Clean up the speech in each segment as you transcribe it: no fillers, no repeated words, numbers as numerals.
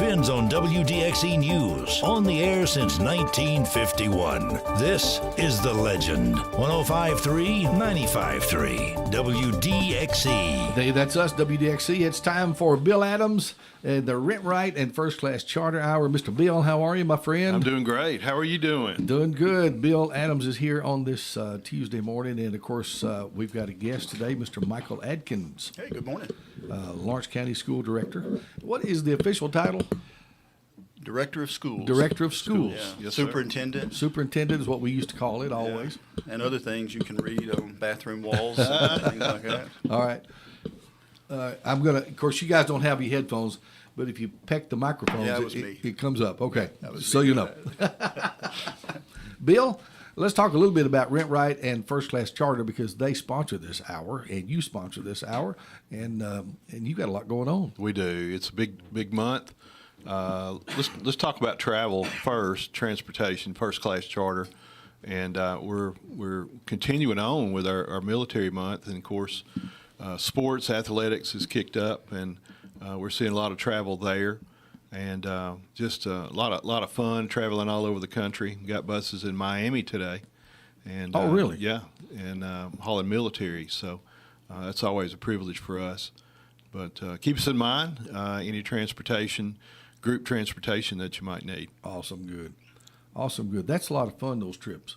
depends on WDXE News, on the air since 1951. This is The Legend. 105.3, 95.3, WDXE. Hey, that's us, WDXE. It's time for Bill Adams, the Rent Right and First Class Charter Hour. Mr. Bill, how are you, my friend? I'm doing great. How are you doing? Doing good. Bill Adams is here on this Tuesday morning, and of course, we've got a guest today, Mr. Michael Adkins. Hey, good morning. Lawrence County School Director. What is the official title? Director of Schools. Director of Schools. Yeah. Yes, Superintendent. Superintendent is what we used to call it always. Yeah. And other things you can read on bathroom walls and things like that. All right. I'm going to, of course, you guys don't have your headphones, but if you peck the microphones, Yeah, that was me. it comes up. Okay. That was So me. you know. Bill, let's talk a little bit about Rent Right and First Class Charter because they sponsor this hour and you sponsor this hour, and you got a lot going on. We do. It's a big month. Let's talk about travel first, transportation, first class charter, and we're continuing on with our military month, and of course, sports athletics is kicked up, and we're seeing a lot of travel there, and just a lot of fun traveling all over the country. Got buses in Miami today, and Oh, really? Yeah, and hauling military, so that's always a privilege for us. But keep us in mind any transportation. Group transportation that you might need. Awesome, good. That's a lot of fun, those trips.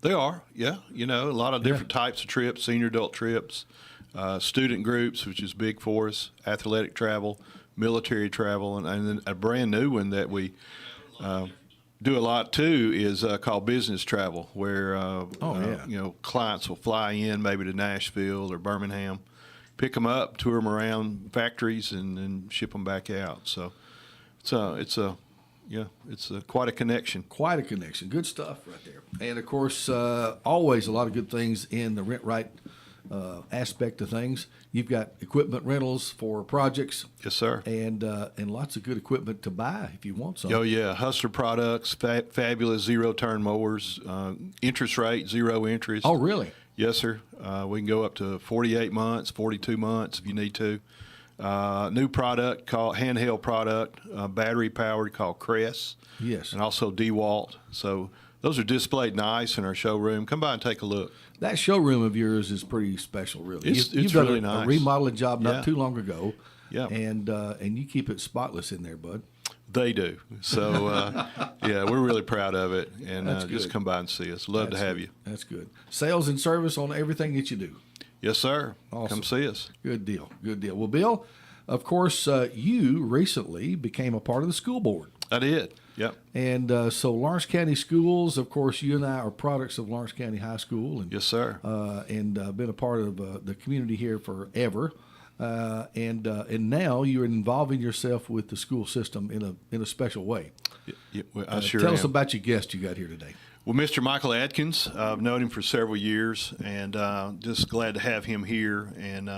They are, yeah. You know, a lot of different types of trips, senior adult trips, student groups, which is big for us, athletic travel, military travel, and then a brand new one that we do a lot too is called business travel, where you know, clients will fly in maybe to Nashville or Birmingham, pick them up, tour them around factories, and then ship them back out. So. It's quite a connection. Quite a connection. Good stuff right there. And, of course, always a lot of good things in the Rent Right aspect of things. You've got equipment rentals for projects. Yes, sir. And lots of good equipment to buy if you want some. Oh, yeah. Hustler products, fabulous zero-turn mowers, interest rate, zero interest. Oh, really? Yes, sir. We can go up to 48 months, 42 months if you need to. New product called handheld product, battery powered called Crest. Yes. And also DeWalt. So those are displayed nice in our showroom. Come by and take a look. That showroom of yours is pretty special, really. It's You've done really a nice. remodeling job not Yeah. too long ago. Yeah. And you keep it spotless in there, bud. They do. So, yeah, we're really proud of it. And That's just good. come by and see us. Love to have you. That's good. Sales and service on everything that you do. Yes, sir. Awesome. Come see us. Good deal. Good deal. Well, Bill, of course, you recently became a part of the school board. I did. Yep. And so Lawrence County Schools, of course, you and I are products of Lawrence County High School. And, Yes, sir. And been a part of the community here forever. And now you're involving yourself with the school system in a special way. Well, I sure Tell am. us about your guest you got here today. Well, Mr. Michael Adkins, I've known him for several years, and just glad to have him here, and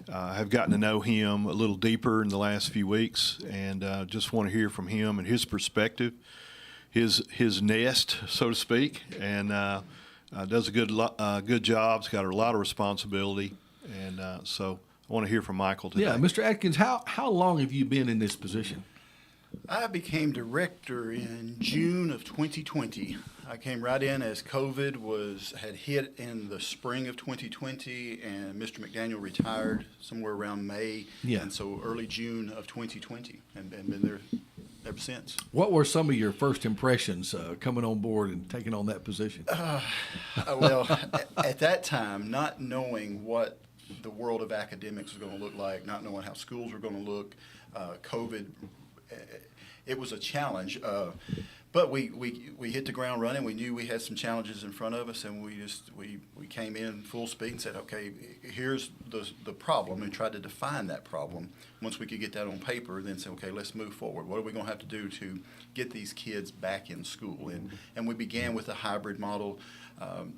have gotten to know him a little deeper in the last few weeks, and just want to hear from him and his perspective, his nest, so to speak, and does a good job. He's got a lot of responsibility, and so I want to hear from Michael today. Yeah, Mr. Atkins, how long have you been in this position? I became director in June of 2020. I came right in as COVID had hit in the spring of 2020, and Mr. McDaniel retired somewhere around May. Yeah. And so early June of 2020, and been there ever since. What were some of your first impressions coming on board and taking on that position? Well, at that time, not knowing what the world of academics was going to look like, not knowing how schools were going to look, COVID, it was a challenge. But we hit the ground running. We knew we had some challenges in front of us, and we came in full speed and said, okay, here's the problem, and tried to define that problem. Once we could get that on paper, then say, okay, let's move forward. What are we going to have to do to get these kids back in school? And we began with a hybrid model.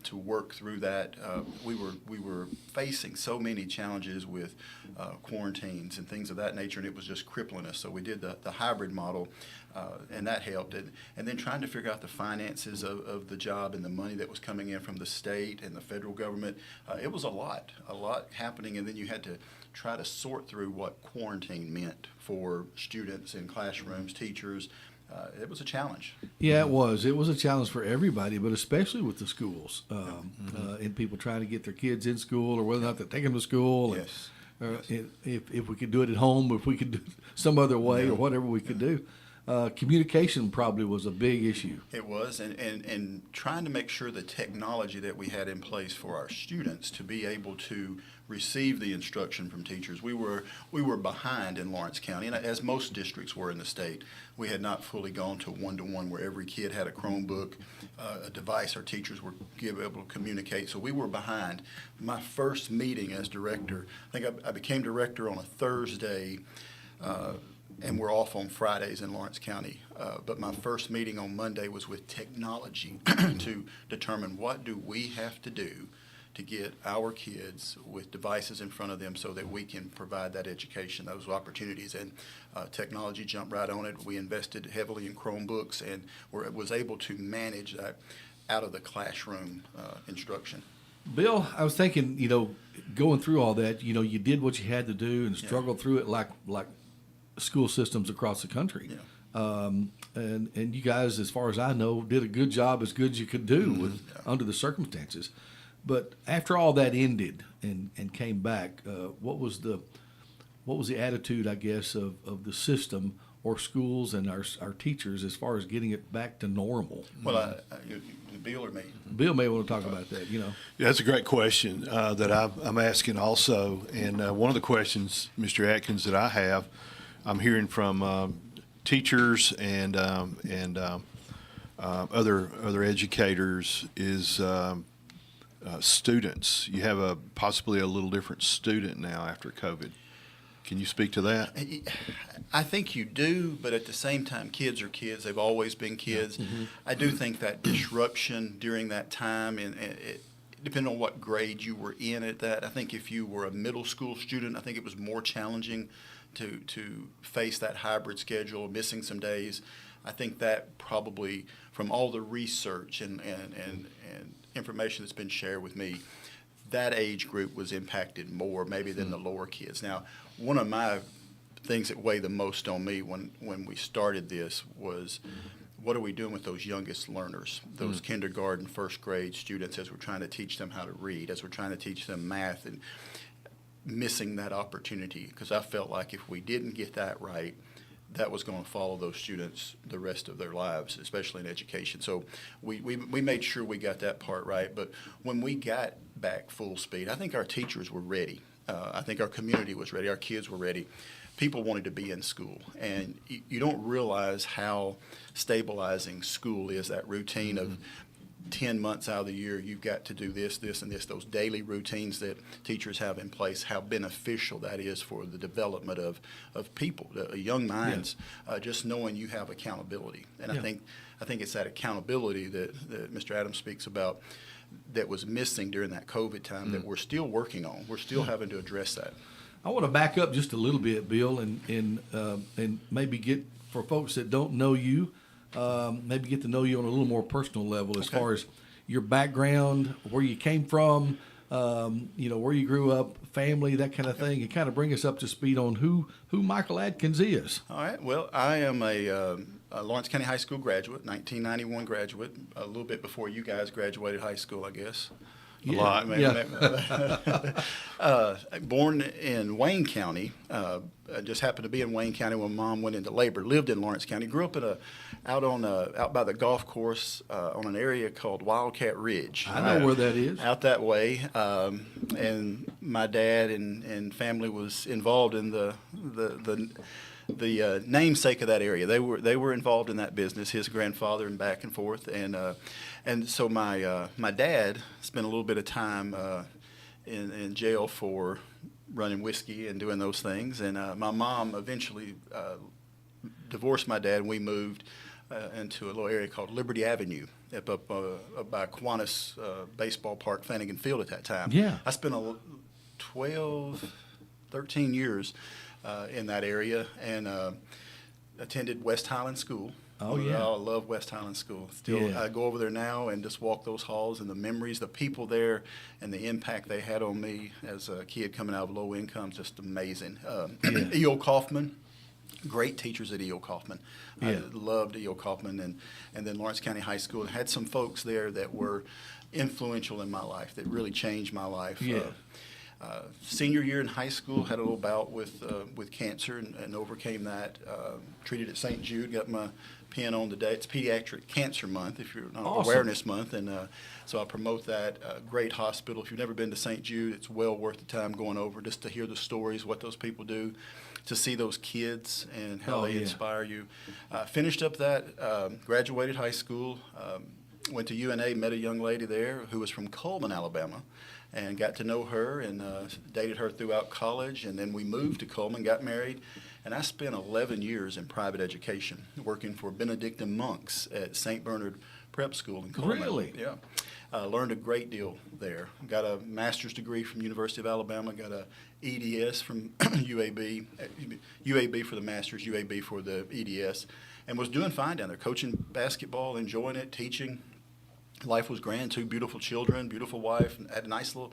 to work through that. We were facing so many challenges with quarantines and things of that nature, and it was just crippling us. So we did the hybrid model, and that helped. And then trying to figure out the finances of the job and the money that was coming in from the state and the federal government. It was a lot happening, and then you had to try to sort through what quarantine meant for students in classrooms, teachers. It was a challenge. Yeah, it was. It was a challenge for everybody, but especially with the schools and people trying to get their kids in school, or whether or not they're taking them to school. Yes. And, if we could do it at home, if we could do it some other way, or whatever we could do. Communication probably was a big issue. It was, and trying to make sure the technology that we had in place for our students to be able to receive the instruction from teachers. We were behind in Lawrence County, and as most districts were in the state. We had not fully gone to one-to-one where every kid had a Chromebook, a device our teachers were able to communicate. So we were behind. My first meeting as director, I think I became director on a Thursday, and we're off on Fridays in Lawrence County. But my first meeting on Monday was with technology to determine what do we have to do to get our kids with devices in front of them so that we can provide that education, those opportunities. And technology jumped right on it. We invested heavily in Chromebooks and was able to manage that out of the classroom instruction. Bill, I was thinking, going through all that, you did what you had to do and struggled through it like school systems across the country. Yeah. And you guys, as far as I know, did a good job, as good as you could do under the circumstances. But after all that ended and came back, what was the attitude, I guess, of the system or schools and our teachers as far as getting it back to normal? Well, Bill or me? Bill may want to talk about that. Yeah, that's a great question that I'm asking also. And one of the questions, Mr. Atkins, that I have, I'm hearing from teachers and other educators is students. You have possibly a little different student now after COVID. Can you speak to that? I think you do, but at the same time, kids are kids. They've always been kids. Mm-hmm. I do think that disruption during that time, and it depending on what grade you were in at that, I think if you were a middle school student, I think it was more challenging to face that hybrid schedule, missing some days. I think that probably, from all the research and information that's been shared with me, that age group was impacted more maybe than the lower kids. Now, one of my things that weighed the most on me when we started this was, what are we doing with those youngest learners, those kindergarten, first grade students, as we're trying to teach them how to read, as we're trying to teach them math, and missing that opportunity, because I felt like if we didn't get that right, that was going to follow those students the rest of their lives, especially in education. So we made sure we got that part right. But when we got back full speed, I think our teachers were ready. I think our community was ready. Our kids were ready. People wanted to be in school. And you don't realize how stabilizing school is, that routine of 10 months out of the year, you've got to do this, this, and this, those daily routines that teachers have in place, how beneficial that is for the development of people, young minds, just knowing you have accountability. And I think it's that accountability that Mr. Adams speaks about that was missing during that COVID time that we're still working on. We're still having to address that. I want to back up just a little bit, Bill, and maybe get, for folks that don't know you, maybe get to know you on a little more personal level as far as your background, where you came from, where you grew up, family, that kind of thing, and kind of bring us up to speed on who Michael Atkins is. All right. Well, I am a Lawrence County High School graduate, 1991 graduate, a little bit before you guys graduated high school, I guess. A lot. Born in Wayne County, I just happened to be in Wayne County when Mom went into labor. Lived in Lawrence County. Grew up out by the golf course on an area called Wildcat Ridge. I know where that is. Out that way, and my dad and family was involved in the namesake of that area. They were involved in that business. His grandfather and back and forth, and so my dad spent a little bit of time in jail for running whiskey and doing those things. And my mom eventually divorced my dad, and we moved into a little area called Liberty Avenue up by Kiwanis Baseball Park, Flanagan Field at that time. Yeah. I spent 13 years in that area and attended West Highland School. Oh, yeah. I love West Highland School. Still, Yeah. I go over there now and just walk those halls, and the memories, the people there, and the impact they had on me as a kid coming out of low income, just amazing. E.O. Kaufman, great teachers at E.O. Kaufman. I loved E.O. Kaufman, and then Lawrence County High School. And had some folks there that were influential in my life, that really changed my life. Yeah. Senior year in high school, had a little bout with cancer and overcame that. Treated at St. Jude, got my pin on the day. It's Pediatric Cancer Month, if you're not Awesome. Awareness Month, and so I promote that. Great hospital. If you've never been to St. Jude, it's well worth the time going over just to hear the stories, what those people do, to see those kids and how they inspire you. Finished up that, graduated high school, went to UNA, met a young lady there who was from Coleman, Alabama, and got to know her and dated her throughout college. And then we moved to Coleman, got married, and I spent 11 years in private education, working for Benedictine monks at St. Bernard Prep School in Coleman. Really? Yeah. Learned a great deal there. Got a master's degree from University of Alabama, got a EDS from UAB, UAB for the master's, UAB for the EDS, and was doing fine down there, coaching basketball, enjoying it, teaching. Life was grand, 2 beautiful children, beautiful wife, and had a nice little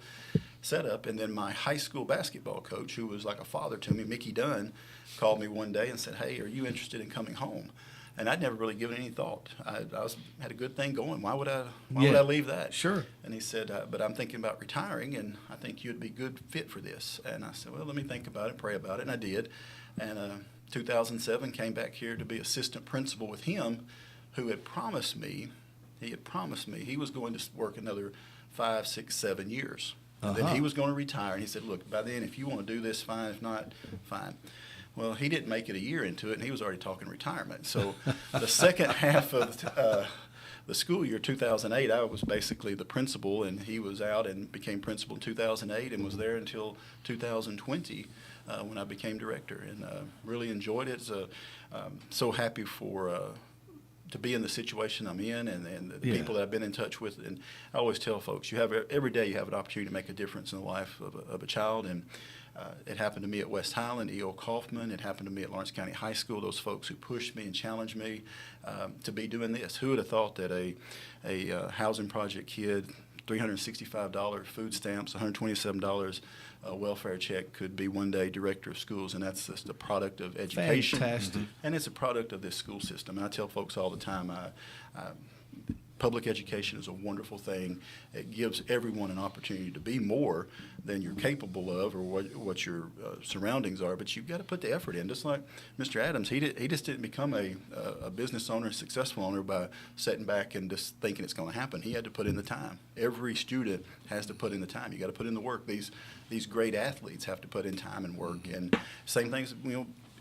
setup. And then my high school basketball coach, who was like a father to me, Mickey Dunn, called me one day and said, "Hey, are you interested in coming home?" And I'd never really given any thought. I had a good thing going. Why would I leave that? Sure. And he said, "But I'm thinking about retiring, and I think you'd be a good fit for this." And I said, "Well, let me think about it, pray about it," and I did. And 2007, came back here to be assistant principal with him, who had promised me he was going to work another 5, 6, 7 years. And then he was going to retire. And he said, "Look, by then, if you want to do this, fine. If not, fine." Well, he didn't make it a year into it, and he was already talking retirement. So the second half of the school year, 2008, I was basically the principal, and he was out and became principal in 2008 and was there until 2020 when I became director, and really enjoyed it. So, so happy to be in the situation I'm in, and the people that I've been in touch with. And I always tell folks, every day you have an opportunity to make a difference in the life of a child. And it happened to me at West Highland, E.O. Kaufman. It happened to me at Lawrence County High School, those folks who pushed me and challenged me to be doing this. Who would have thought that a housing project kid, $365 food stamps, $127 welfare check could be one day director of schools, and that's just a product of education. Fantastic. And it's a product of this school system. And I tell folks all the time, public education is a wonderful thing. It gives everyone an opportunity to be more than you're capable of or what your surroundings are, but you've got to put the effort in. Just like Mr. Adams, he just didn't become a business owner, a successful owner by sitting back and just thinking it's going to happen. He had to put in the time. Every student has to put in the time. You got to put in the work. These great athletes have to put in time and work. And same things,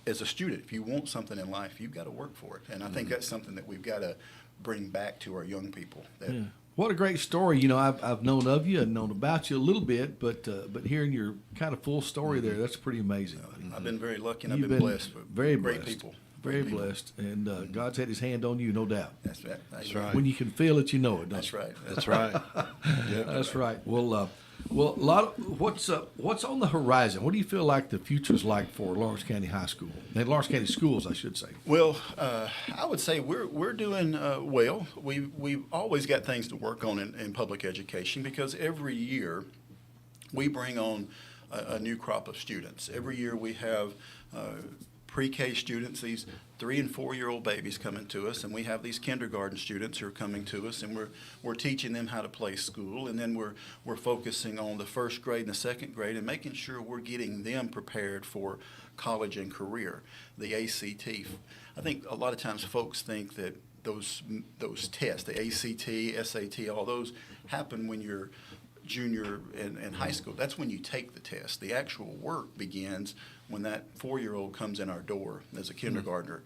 as a student, if you want something in life, you've got to work for it. And I think that's something that we've got to bring back to our young people. What a great story. I've known of you and known about you a little bit, but hearing your kind of full story there, that's pretty amazing. I've been very lucky, and I've You've been blessed. Very great blessed. people. Very Great people. blessed. And God's had his hand on you, no doubt. That's right. That's right. When you can feel it, you know it, don't That's you? right. That's right. That's right. Well, a lot of what's on the horizon? What do you feel like the future is like for Lawrence County High School and Lawrence County Schools, I should say? Well, I would say we're doing well. We've always got things to work on in public education because every year we bring on a new crop of students. Every year we have pre-K students, these 3- and 4-year-old babies coming to us, and we have these kindergarten students who are coming to us, and we're teaching them how to play school, and then we're focusing on the first grade and the second grade and making sure we're getting them prepared for college and career, the ACT. I think a lot of times folks think that those tests, the ACT, SAT, all those happen when you're junior and high school. That's when you take the test. The actual work begins when that 4-year-old comes in our door as a kindergartner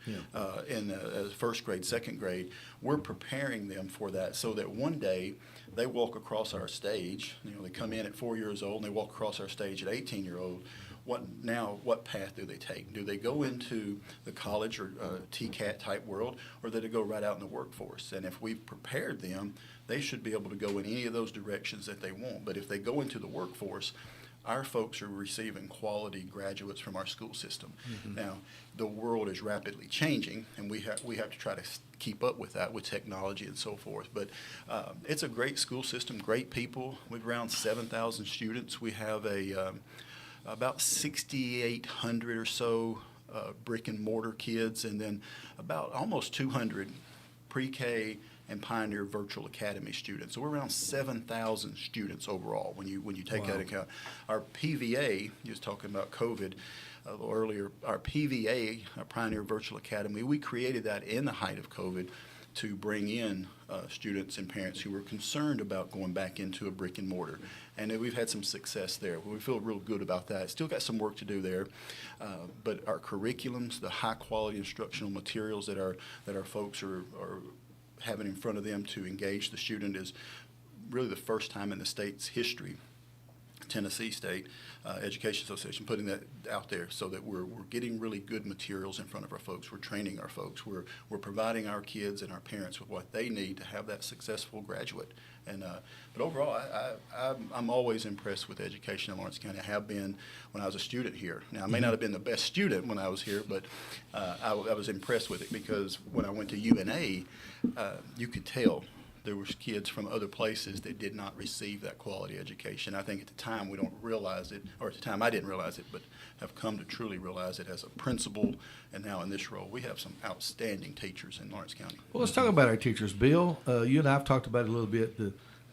in first grade, second grade. We're preparing them for that so that one day they walk across our stage. They come in at 4 years old and they walk across our stage at 18-year-old. what path do they take? Do they go into the college or TCAT type world, or do they go right out in the workforce? And if we've prepared them, they should be able to go in any of those directions that they want. But if they go into the workforce, our folks are receiving quality graduates from our school system. Mm-hmm. Now, the world is rapidly changing, and we have to try to keep up with that with technology and so forth. But it's a great school system, great people. We've around 7,000 students. We have about 6,800 or so brick and mortar kids, and then about almost 200 pre-K and Pioneer Virtual Academy students. So we're around 7,000 students overall when you take that into account. Our PVA, you was talking about COVID a little earlier, our PVA, our Pioneer Virtual Academy, we created that in the height of COVID to bring in students and parents who were concerned about going back into a brick and mortar. And we've had some success there. We feel real good about that. Still got some work to do there, but our curriculums, the high quality instructional materials that our folks are having in front of them to engage the student is really the first time in the state's history, Tennessee State Education Association putting that out there, so that we're getting really good materials in front of our folks. We're training our folks. We're providing our kids and our parents with what they need to have that successful graduate. And but overall, I'm always impressed with education in Lawrence County. I have been when I was a student here. Now, I may not have been the best student when I was here, but I was impressed with it, because when I went to UNA, you could tell there was kids from other places that did not receive that quality education. I think at the time we don't realize it, or at the time I didn't realize it, but have come to truly realize it as a principal, and now in this role. We have some outstanding teachers in Lawrence County. Well, let's talk about our teachers. Bill, you and I have talked about it a little bit,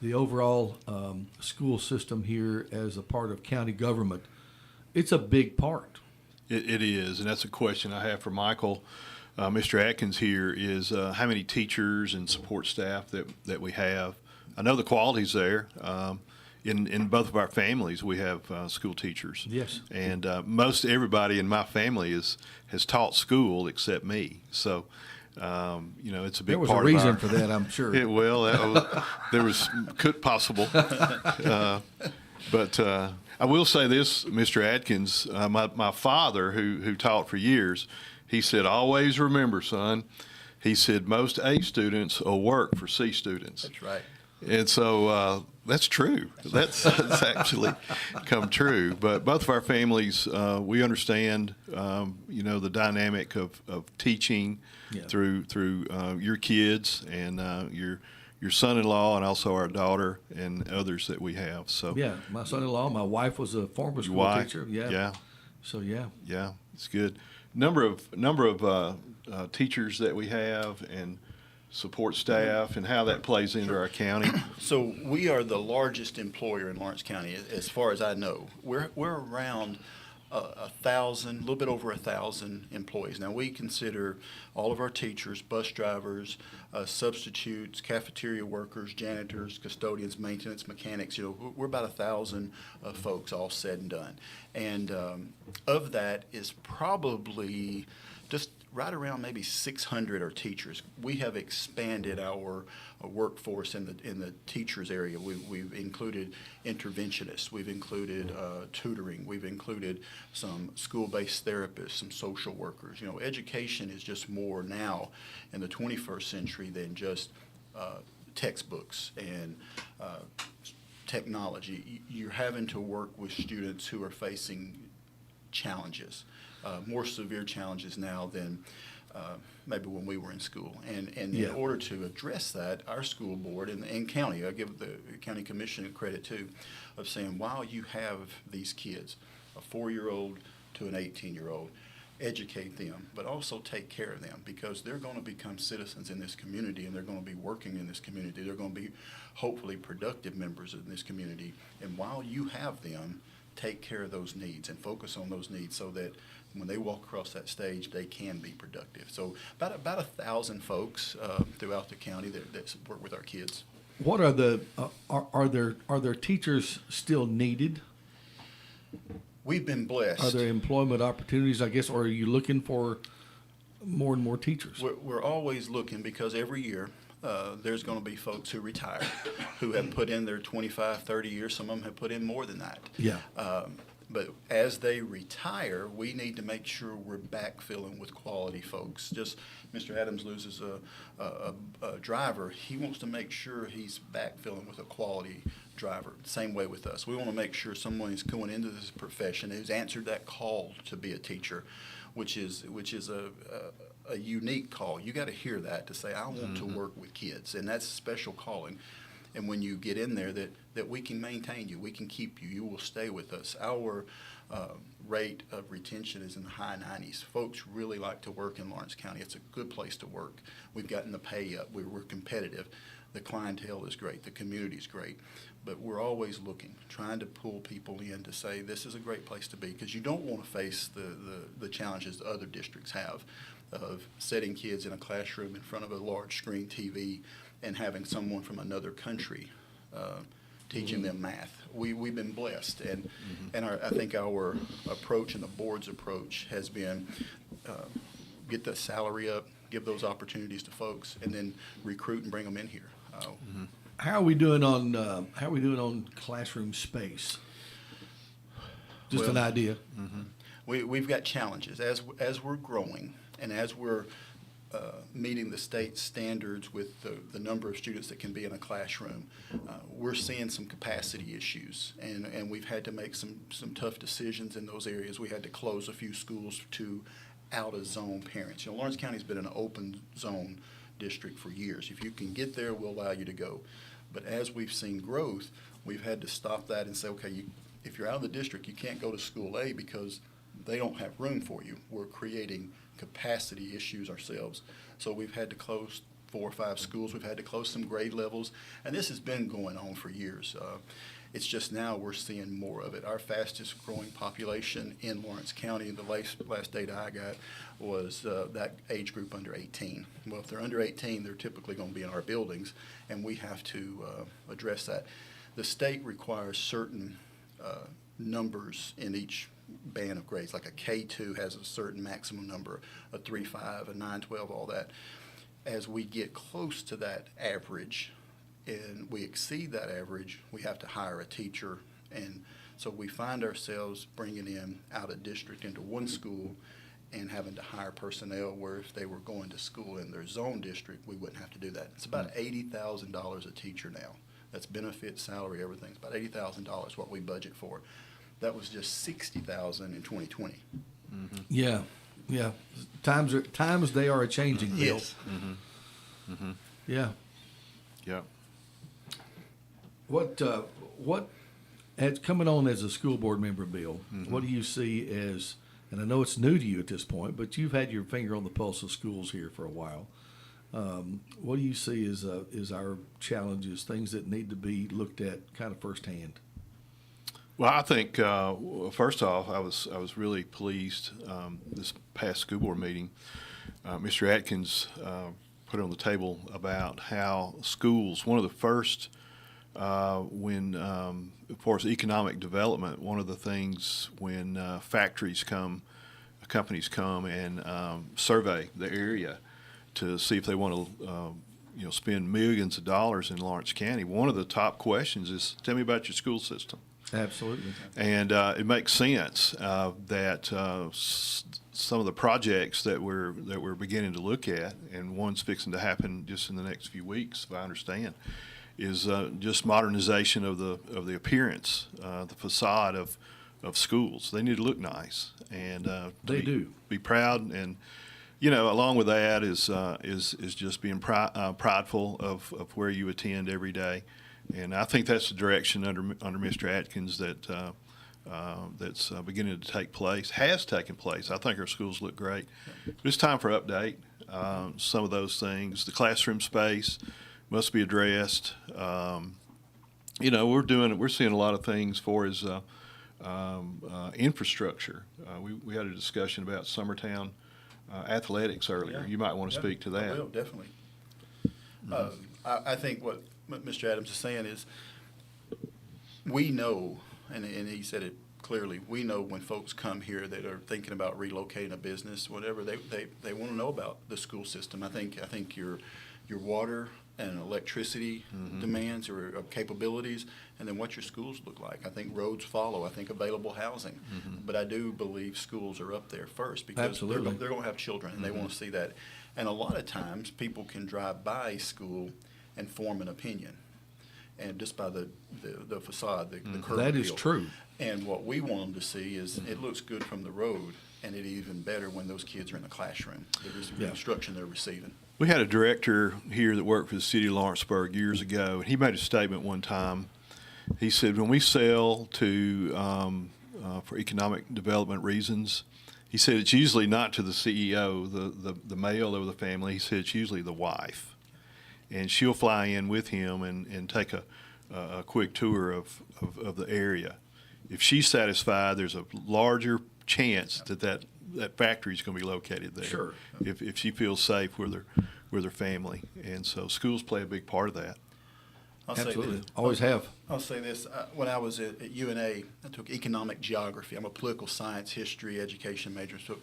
the overall school system here as a part of county government. It's a big part. It is, and that's a question I have for Michael. Mr. Atkins here is how many teachers and support staff that we have. I know the quality's there. In both of our families, we have school teachers. Yes. And most everybody in my family has taught school except me. So, it's a big part of There was a reason for that, I'm sure. There was possible. But I will say this, Mr. Atkins, my father, who taught for years, he said, always remember, son, he said, most A students will work for C students. That's right. And so that's true. That's actually come true. But both of our families, we understand, the dynamic of teaching through your kids and your son-in-law, and also our daughter and others that we have. So yeah, my son-in-law, my wife was a former school teacher. Yeah. So yeah, it's good. Number of teachers that we have and support staff, and how that plays into our county. So we are the largest employer in Lawrence County, as far as I know. We're around 1,000, a little bit over 1,000 employees. Now, we consider all of our teachers, bus drivers, substitutes, cafeteria workers, janitors, custodians, maintenance, mechanics. We're about 1,000 folks, all said and done. And of that is probably just right around maybe 600 are teachers. We have expanded our workforce in the teachers area. We've included interventionists. We've included tutoring. We've included some school-based therapists, some social workers. Education is just more now in the 21st century than just textbooks and technology. You're having to work with students who are facing challenges. More severe challenges now than maybe when we were in school. And in order to address that, our school board and county, I give the county commission credit too, of saying, while you have these kids, a 4-year-old to an 18-year-old, educate them, but also take care of them, because they're going to become citizens in this community, and they're going to be working in this community. They're going to be hopefully productive members in this community. And while you have them, take care of those needs and focus on those needs, so that when they walk across that stage, they can be productive. So about 1,000 folks throughout the county that work with our kids. What are the are there teachers still needed? We've been blessed. Are there employment opportunities, I guess, or are you looking for more and more teachers? We're always looking, because every year there's going to be folks who retire who have put in their 25, 30 years. Some of them have put in more than that. Yeah. But as they retire, we need to make sure we're backfilling with quality folks. Just Mr. Adams loses a driver. He wants to make sure he's backfilling with a quality driver. Same way with us. We want to make sure someone is going into this profession who's answered that call to be a teacher, which is a unique call. You got to hear that to say, I want to work with kids, and that's a special calling. And when you get in there, that we can maintain you, we can keep you, you will stay with us. Our rate of retention is in the high 90s. Folks really like to work in Lawrence County. It's a good place to work. We've gotten the pay up. We're competitive. The clientele is great. The community is great. But we're always looking, trying to pull people in to say this is a great place to be, because you don't want to face the challenges that other districts have of setting kids in a classroom in front of a large screen TV and having someone from another country teaching them math. We've been blessed, and I think our approach and the board's approach has been get the salary up, give those opportunities to folks, and then recruit and bring them in here. How are we doing on classroom space? Just an idea. We've got challenges as we're growing and as we're meeting the state standards with the number of students that can be in a classroom. We're seeing some capacity issues, and we've had to make some tough decisions in those areas. We had to close a few schools to out-of-zone parents. You know, Lawrence County's been an open zone district for years. If you can get there, we'll allow you to go. But as we've seen growth, we've had to stop that and say, okay, if you're out of the district, you can't go to school A because they don't have room for you. We're creating capacity issues ourselves. So we've had to close 4 or 5 schools. We've had to close some grade levels. And this has been going on for years. It's just now we're seeing more of it. Our fastest growing population in Lawrence County, the last data I got, was that age group under 18. Well, if they're under 18, they're typically going to be in our buildings, and we have to address that. The state requires certain numbers in each band of grades, like a K2 has a certain maximum number, a 3.5, a 9.12, all that. As we get close to that average and we exceed that average, we have to hire a teacher. And so we find ourselves bringing in out of district into one school and having to hire personnel where if they were going to school in their zone district, we wouldn't have to do that. It's about $80,000 a teacher now. That's benefits, salary, everything. It's about $80,000 what we budget for. That was just $60,000 in 2020. Yeah. Times they are a changing, Bill. Yes. Yeah. Yeah. What as coming on as a school board member, Bill? What do you see as? And I know it's new to you at this point, but you've had your finger on the pulse of schools here for a while. What do you see as our challenges, things that need to be looked at kind of firsthand? Well, I think first off, I was really pleased this past school board meeting. Mr. Atkins put on the table about how schools, one of the first when, as far as economic development, one of the things when companies come and survey the area to see if they want to, spend millions of dollars in Lawrence County. One of the top questions is, tell me about your school system. Absolutely. And it makes sense that some of the projects that we're beginning to look at, and one's fixing to happen just in the next few weeks, if I understand, is just modernization of the appearance, the facade of schools. They need to look nice, and they do be proud. And along with that is just being prideful of where you attend every day. And I think that's the direction under Mr. Atkins that's beginning to take place, has taken place. I think our schools look great. But it's time for update. Some of those things, the classroom space must be addressed. We're seeing a lot of things for as infrastructure. We had a discussion about Summertown athletics earlier. You might want to speak to that. I will, definitely. I think what Mr. Adams is saying is we know, and he said it clearly, we know when folks come here that are thinking about relocating a business, whatever, they want to know about the school system. I think your water and electricity demands or capabilities, and then what your schools look like. I think roads follow. I think available housing. But I do believe schools are up there first because Absolutely. they're going to have children, and they want to see that. And a lot of times people can drive by a school and form an opinion, and just by the facade, the curb That is appeal. true. And what we want them to see is it looks good from the road, and it's even better when those kids are in the classroom, the Yeah. instruction they're receiving. We had a director here that worked for the city of Lawrenceburg years ago, and he made a statement one time. He said, when we sell to for economic development reasons, he said it's usually not to the CEO, the male of the family. He said it's usually the wife, and she'll fly in with him and take a quick tour of the area. If she's satisfied, there's a larger chance that factory is going to be located there. Sure. If she feels safe with her family, and so schools play a big part of that. I'll say Absolutely. this. Always have. I'll say this. When I was at UNA, I took economic geography. I'm a political science, history, education major. So took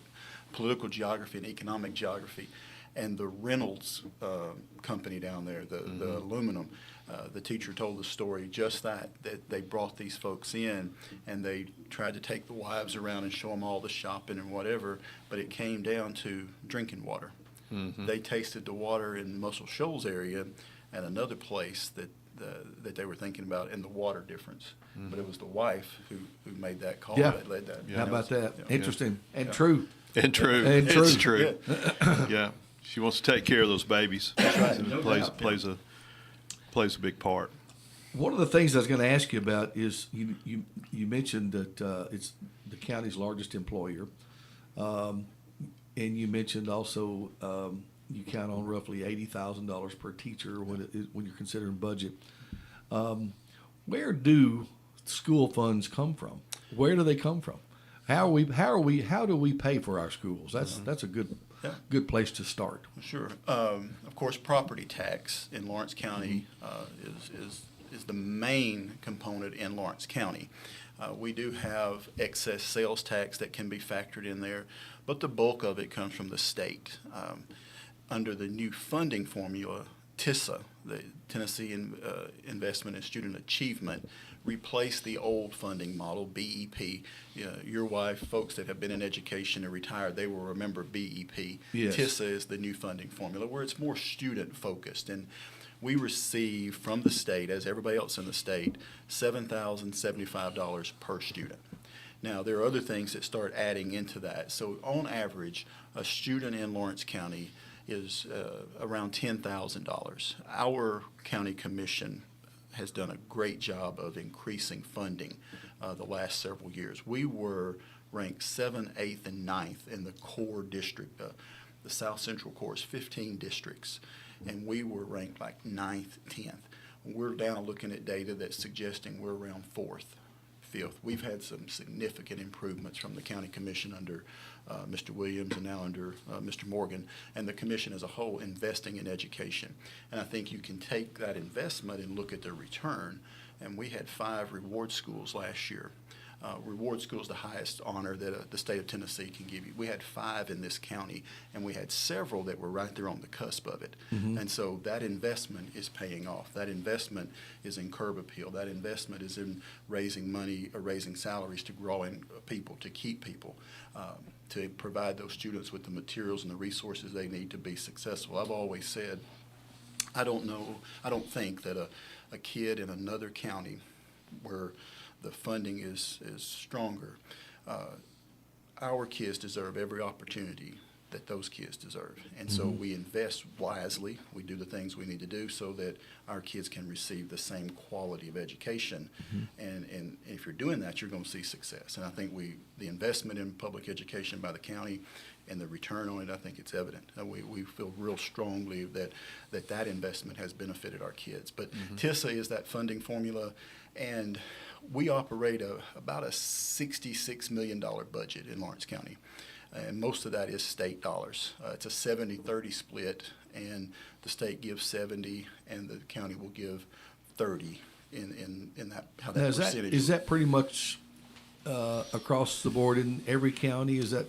political geography and economic geography. And the Reynolds company down there, the aluminum, the teacher told the story just that they brought these folks in and they tried to take the wives around and show them all the shopping and whatever, but it came down to drinking water. They tasted the water in Muscle Shoals area and another place that they were thinking about, and the water difference. But it was the wife who made that call. Yeah. That led that. How about that? Yeah. Interesting and true. And true. And true. It's true. Yeah. She wants to take care of those babies. right. And No it doubt. plays a big part. One of the things I was going to ask you about is you mentioned that it's the county's largest employer, and you mentioned also you count on roughly $80,000 per teacher when you're considering budget. Where do school funds come from? Where do they come from? How do we pay for our schools? That's a good place to start. Sure. Of course, property tax in Lawrence County is the main component in Lawrence County. We do have excess sales tax that can be factored in there, but the bulk of it comes from the state. Under the new funding formula, TISA, the Tennessee Investment in Student Achievement, replaced the old funding model, BEP. Your wife, folks that have been in education and retired, they will remember BEP. Yes. TISA is the new funding formula where it's more student focused. And we receive from the state, as everybody else in the state, $7,075 per student. Now, there are other things that start adding into that. So on average, a student in Lawrence County is around $10,000. Our county commission has done a great job of increasing funding the last several years. We were ranked 7th, 8th, and 9th in the core district. The South Central core is 15 districts, and we were ranked like 9th, 10th. We're now looking at data that's suggesting we're around 4th, 5th. We've had some significant improvements from the county commission under Mr. Williams and now under Mr. Morgan, and the commission as a whole investing in education. And I think you can take that investment and look at the return. And we had 5 reward schools last year. Reward school is the highest honor that the state of Tennessee can give you. We had 5 in this county, and we had several that were right there on the cusp of it. And so that investment is paying off. That investment is in curb appeal. That investment is in raising money or raising salaries to growing people, to keep people, to provide those students with the materials and the resources they need to be successful. I've always said, I don't think that a kid in another county where the funding is stronger, our kids deserve every opportunity that those kids deserve. And so we invest wisely. We do the things we need to do so that our kids can receive the same quality of education. And if you're doing that, you're going to see success. And I think the investment in public education by the county and the return on it, I think it's evident. We feel real strongly that investment has benefited our kids. But TISA is that funding formula, and we operate about a $66 million budget in Lawrence County, and most of that is state dollars. It's a 70-30 split, and the state gives 70, and the county will give 30 in that, how that Now, percentage. is that pretty much across the board in every county? Is that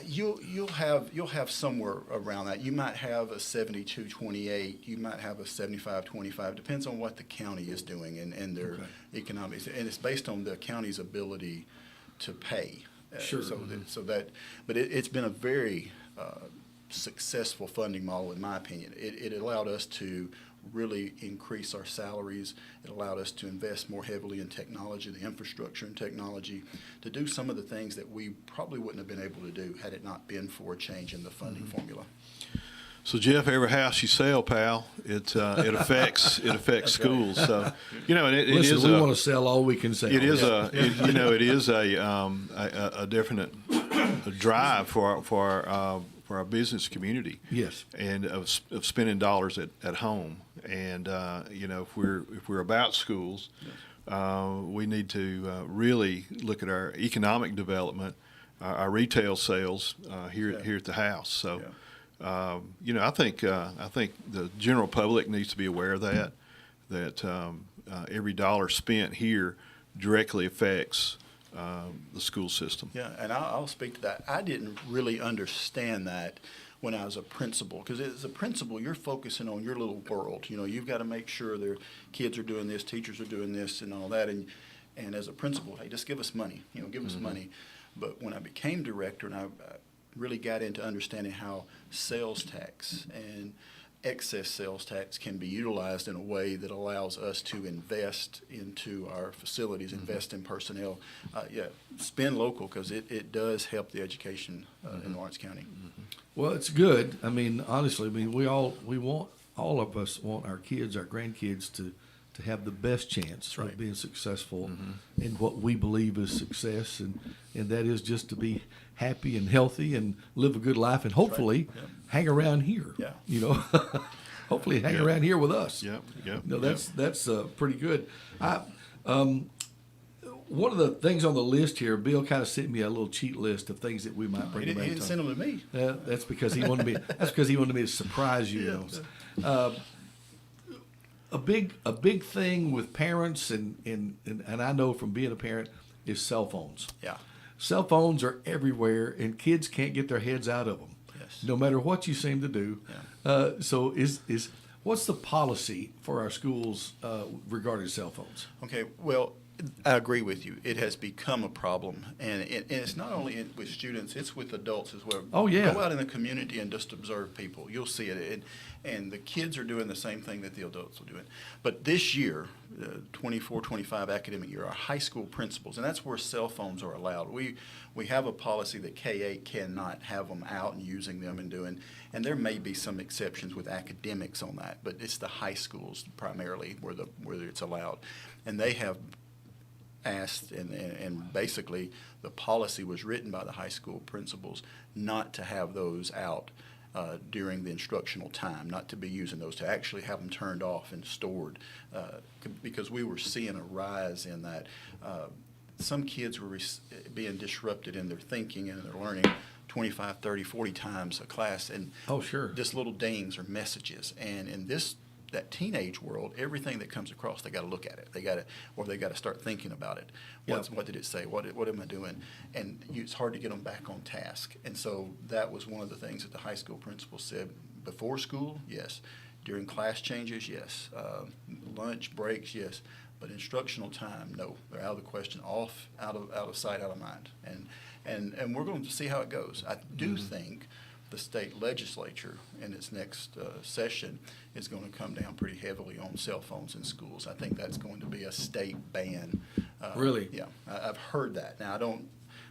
You'll have somewhere around that. You might have a 72-28. You might have a 75-25. Depends on what the county is doing and their economics, and it's based on the county's ability to pay. Sure. But it's been a very successful funding model, in my opinion. It allowed us to really increase our salaries. It allowed us to invest more heavily in technology, the infrastructure and technology, to do some of the things that we probably wouldn't have been able to do had it not been for a change in the funding formula. So Jeff, every house you sell, pal, it affects schools. So Listen, we want to sell all we can sell. It is a definite drive for our business community. Yes. And of spending dollars at home. And if we're about schools, we need to really look at our economic development, our retail sales here at the house. So. I think the general public needs to be aware of that every dollar spent here directly affects the school system. Yeah, and I'll speak to that. I didn't really understand that when I was a principal, because as a principal, you're focusing on your little world. You've got to make sure their kids are doing this, teachers are doing this, and all that. And as a principal, hey, just give us money. Give us money. But when I became director, and I really got into understanding how sales tax and excess sales tax can be utilized in a way that allows us to invest into our facilities, invest in personnel. Spend local, because it does help the education in Lawrence County. Well, it's good. I mean, honestly, all of us want our kids, our grandkids to have the best chance of being successful in what we believe is success, and that is just to be happy and healthy and live a good life, and hopefully hang around here. Yeah. Hopefully hang around here with us. That's pretty good. One of the things on the list here, Bill kind of sent me a little cheat list of things that we might bring back. He didn't send them to me. That's because he wanted me. That's because he wanted me to surprise you. A big thing with parents and I know from being a parent is cell phones. Yeah. Cell phones are everywhere, and kids can't get their heads out of them. Yes. No matter what you seem to do. Yeah. So what's the policy for our schools regarding cell phones? Okay. Well, I agree with you. It has become a problem, and it's not only with students; it's with adults as well. Oh yeah. Go out in the community and just observe people. You'll see it, and the kids are doing the same thing that the adults are doing. But this year, 24-25 academic year, our high school principals, and that's where cell phones are allowed. We have a policy that K-8 cannot have them out and using them and doing, and there may be some exceptions with academics on that, but it's the high schools primarily where it's allowed, and they have asked, and basically the policy was written by the high school principals not to have those out during the instructional time, not to be using those, to actually have them turned off and stored, because we were seeing a rise in that. Some kids were being disrupted in their thinking and their learning 25, 30, 40 times a class, and just little dings or messages. And in that teenage world, everything that comes across, they got to look at it. They got to start thinking about it. What did it say? What am I doing? And it's hard to get them back on task. And so that was one of the things that the high school principal said. Before school, yes. During class changes, yes. Lunch breaks, yes. But instructional time, no. They're out of the question. Out of sight, out of mind. And we're going to see how it goes. I do think the state legislature in its next session is going to come down pretty heavily on cell phones in schools. I think that's going to be a state ban. Really? Yeah, I've heard that. Now, I don't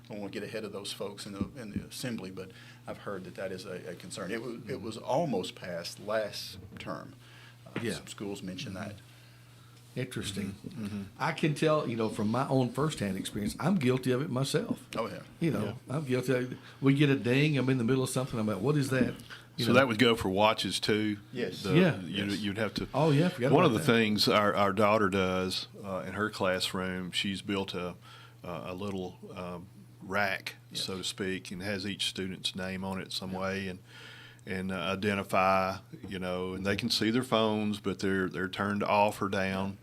want to get ahead of those folks in the assembly, but I've heard that is a concern. It was almost passed last term. Some schools mentioned that. Interesting. I can tell, from my own firsthand experience, I'm guilty of it myself. Oh, yeah. I'm guilty of it. We get a ding, I'm in the middle of something, I'm like, what is that? So that would go for watches too? Yes. You'd have to. Oh, yeah, forgot One about of the that. things our daughter does in her classroom, she's built a little rack, so to speak, and has each student's name on it some way, and identify, and they can see their phones, but they're turned off or down,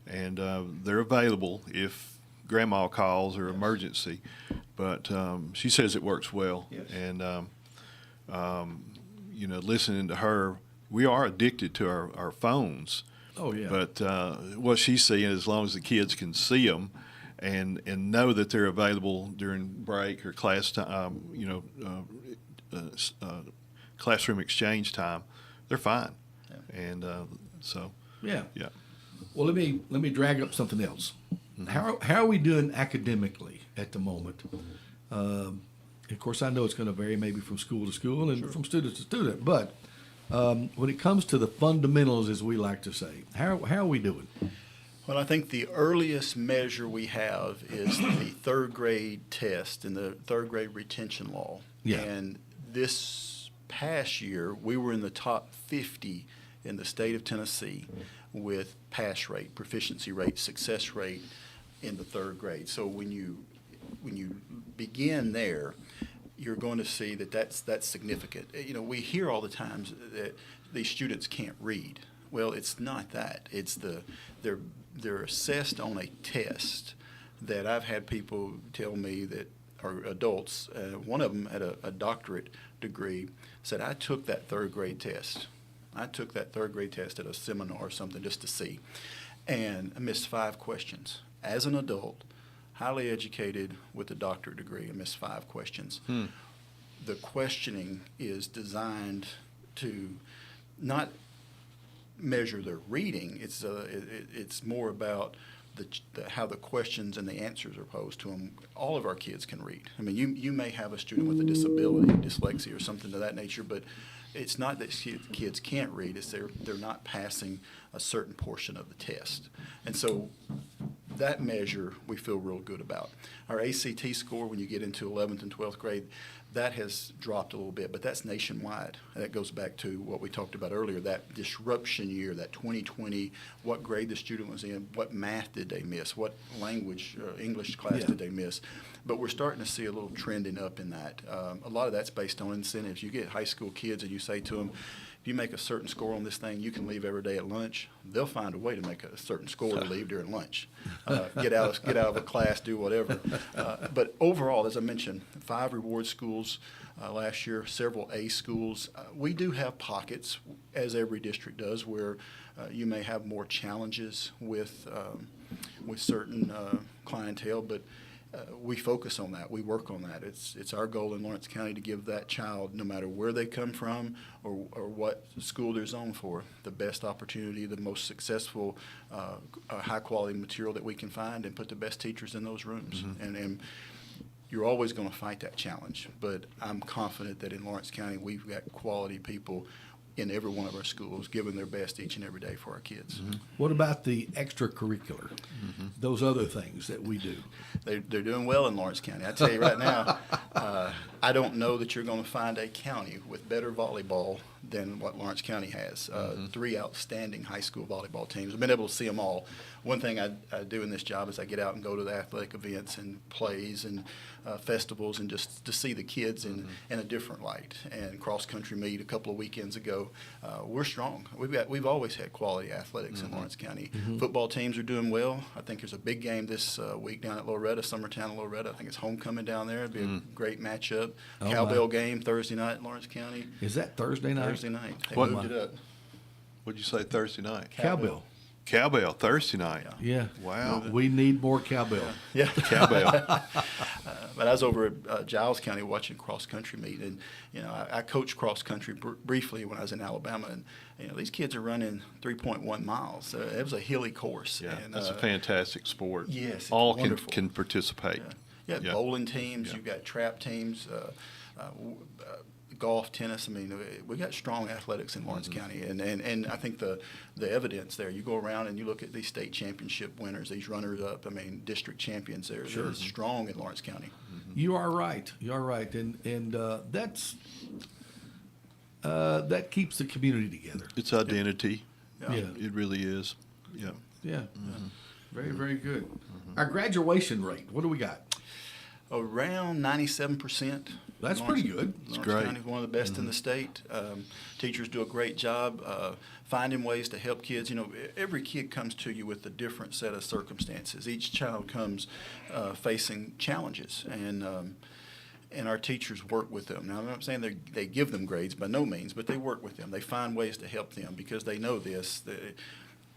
and they're available if grandma calls or emergency. but she says it works well. Yes. And listening to her, we are addicted to our phones. Oh, yeah. But what she's seeing, as long as the kids can see them and know that they're available during break or class time, classroom exchange time, they're fine. Yeah. And so, Yeah. yeah. Well, let me drag up something else. How are we doing academically at the moment? Of course, I know it's going to vary maybe from school to school and from student to student, but when it comes to the fundamentals, as we like to say, how are we doing? Well, I think the earliest measure we have is the third grade test and the third grade retention law. Yeah. And this past year, we were in the top 50 in the state of Tennessee with pass rate, proficiency rate, success rate in the third grade. So when you begin there, you're going to see that that's significant. We hear all the times that these students can't read. Well, it's not that. It's they're assessed on a test that I've had people tell me that are adults. One of them had a doctorate degree. Said, I took that third grade test. I took that third grade test at a seminar or something just to see, and I missed 5 questions. As an adult, highly educated with a doctorate degree, I missed 5 questions. The questioning is designed to not measure their reading. It's more about how the questions and the answers are posed to them. All of our kids can read. I mean, you may have a student with a disability, dyslexia or something of that nature, but it's not that kids can't read. It's they're not passing a certain portion of the test. And so that measure we feel real good about. Our ACT score, when you get into 11th and 12th grade, that has dropped a little bit, but that's nationwide. That goes back to what we talked about earlier, that disruption year, that 2020, what grade the student was in, what math did they miss, what language, English class did they miss. But we're starting to see a little trending up in that. A lot of that's based on incentives. You get high school kids and you say to them, if you make a certain score on this thing, you can leave every day at lunch. They'll find a way to make a certain score to leave during lunch. Get out of a class, do whatever. But overall, as I mentioned, 5 reward schools last year, several A schools. We do have pockets, as every district does, where you may have more challenges with certain clientele, but we focus on that. We work on that. It's our goal in Lawrence County to give that child, no matter where they come from or what school they're zoned for, the best opportunity, the most successful, high-quality material that we can find, and put the best teachers in those rooms. And you're always going to fight that challenge, but I'm confident that in Lawrence County we've got quality people in every one of our schools giving their best each and every day for our kids. What about the extracurricular, those other things that we do? They're doing well in Lawrence County. I tell you right now, I don't know that you're going to find a county with better volleyball than what Lawrence County has. 3 outstanding high school volleyball teams. I've been able to see them all. One thing I do in this job is I get out and go to the athletic events and plays and festivals, and just to see the kids in a different light. And cross-country meet a couple of weekends ago. We're strong. We've always had quality athletics in Lawrence County. Football teams are doing well. I think there's a big game this week down at Loretta, Summertown, Loretta. I think it's homecoming down there. It'll be a great matchup. Cowbell game Thursday night in Lawrence County. Is that Thursday night? Thursday night. They What- moved it up. What'd you say Thursday night? Cowbell. Cowbell, Thursday night. Yeah. Wow. We need more cowbell. Yeah. Cowbell. But I was over at Giles County watching cross-country meet, and I coached cross-country briefly when I was in Alabama, and these kids are running 3.1 miles. It was a hilly course. Yeah, and, that's a fantastic sport. Yes, it's all wonderful. can participate. Yeah, Yeah. bowling teams. Yeah. You've got trap teams. Golf, tennis. I mean, we got strong athletics in Lawrence County, and I think the evidence there. You go around and you look at these state championship winners, these runners-up. I mean, district champions. They're strong in Lawrence County. You are right. You are right, and that keeps the community together. It's identity. Yeah. Yeah. It really is. Yeah. Yeah. Very, very good. Our graduation rate. What do we got? Around 97%. That's pretty good. Lawrence great. County is one of the best in the state. Teachers do a great job finding ways to help kids. You know, every kid comes to you with a different set of circumstances. Each child comes facing challenges, and our teachers work with them. Now, I'm not saying they give them grades, by no means, but they work with them. They find ways to help them because they know this.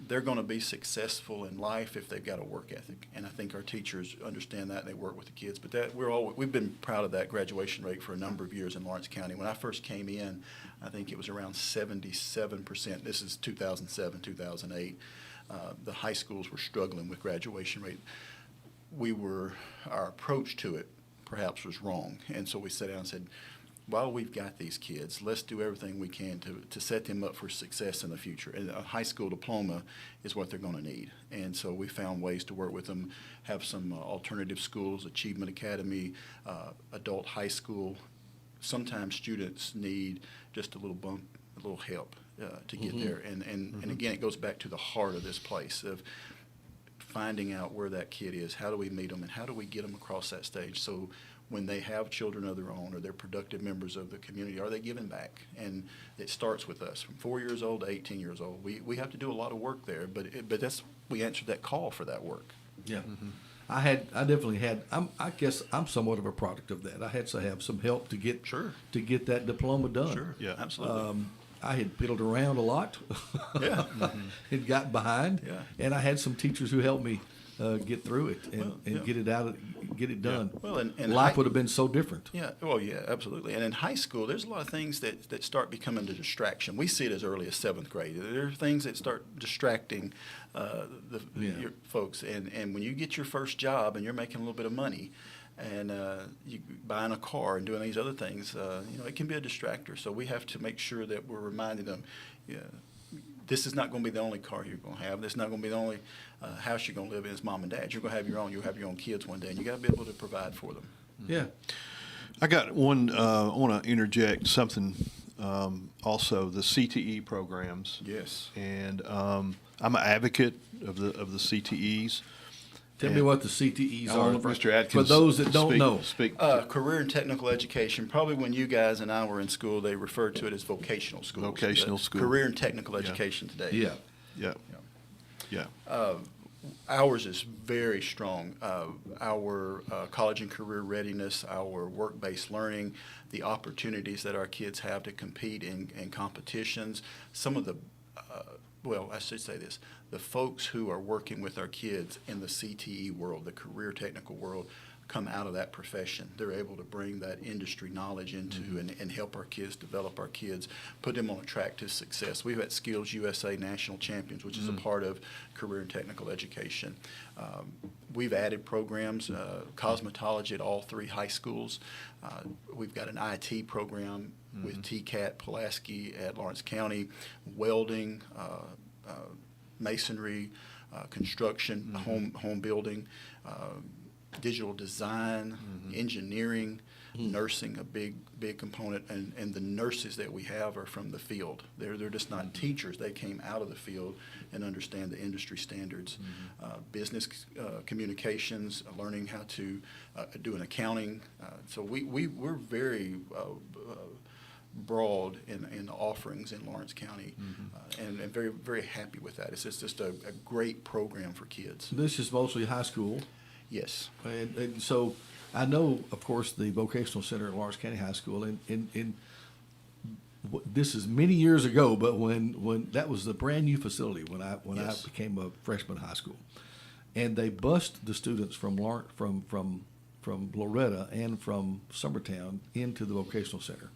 They're going to be successful in life if they've got a work ethic, and I think our teachers understand that and they work with the kids. But we've been proud of that graduation rate for a number of years in Lawrence County. When I first came in, I think it was around 77%. This is 2007, 2008. The high schools were struggling with graduation rate. Our approach to it perhaps was wrong, and so we sat down and said, while we've got these kids, let's do everything we can to set them up for success in the future. And a high school diploma is what they're going to need. And so we found ways to work with them, have some alternative schools, Achievement Academy, adult high school. Sometimes students need just a little bump, a little help to get there. And again, it goes back to the heart of this place of finding out where that kid is, how do we meet them, and how do we get them across that stage so when they have children of their own or they're productive members of the community, are they giving back? And it starts with us from 4 years old to 18 years old. We have to do a lot of work there, but we answered that call for that work. Yeah. I definitely had. I guess I'm somewhat of a product of that. I had to have some help to get that diploma done. Sure. Yeah. Absolutely. I had fiddled around a lot. Yeah. It got behind. Yeah. And I had some teachers who helped me get through it and get it done. Well, and life would have been so different. Yeah. Well, yeah, absolutely. And in high school, there's a lot of things that start becoming a distraction. We see it as early as 7th grade. There are things that start distracting your folks. And when you get your first job and you're making a little bit of money, and you buying a car and doing these other things, it can be a distractor. So we have to make sure that we're reminding them, this is not going to be the only car you're going to have. This is not going to be the only house you're going to live in as mom and dad. You're going to have your own. You'll have your own kids one day, and you got to be able to provide for them. Yeah. I got one. I want to interject something. Also, the CTE programs. Yes. And I'm an advocate of the CTEs. Tell me what the CTEs I want are Mr. Atkins for those that don't know. Speak. Career and technical education. Probably when you guys and I were in school, they referred to it as vocational schools. Vocational school. Career and technical education today. Yeah. Yeah. Ours is very strong. Our college and career readiness, our work-based learning, the opportunities that our kids have to compete in competitions. Some of the, I should say this, the folks who are working with our kids in the CTE world, the career technical world, come out of that profession. They're able to bring that industry knowledge into and help our kids, develop our kids, put them on a track to success. We've had Skills USA National Champions, which is a part of career and technical education. We've added programs, cosmetology at all 3 high schools. We've got an IT program with TCAT Pulaski at Lawrence County, welding, masonry, construction, home building, digital design, engineering, nursing, a big component, and the nurses that we have are from the field. They're just not teachers. They came out of the field and understand the industry standards. Business communications, learning how to do an accounting. So we're very broad in offerings in Lawrence County, and very, very happy with that. It's just a great program for kids. This is mostly high school. Yes. And so I know, of course, the Vocational Center at Lawrence County High School, and this is many years ago, but when that was the brand new facility when I became a freshman in high school, and they bused the students from Loretta and from Summertown into the Vocational Center.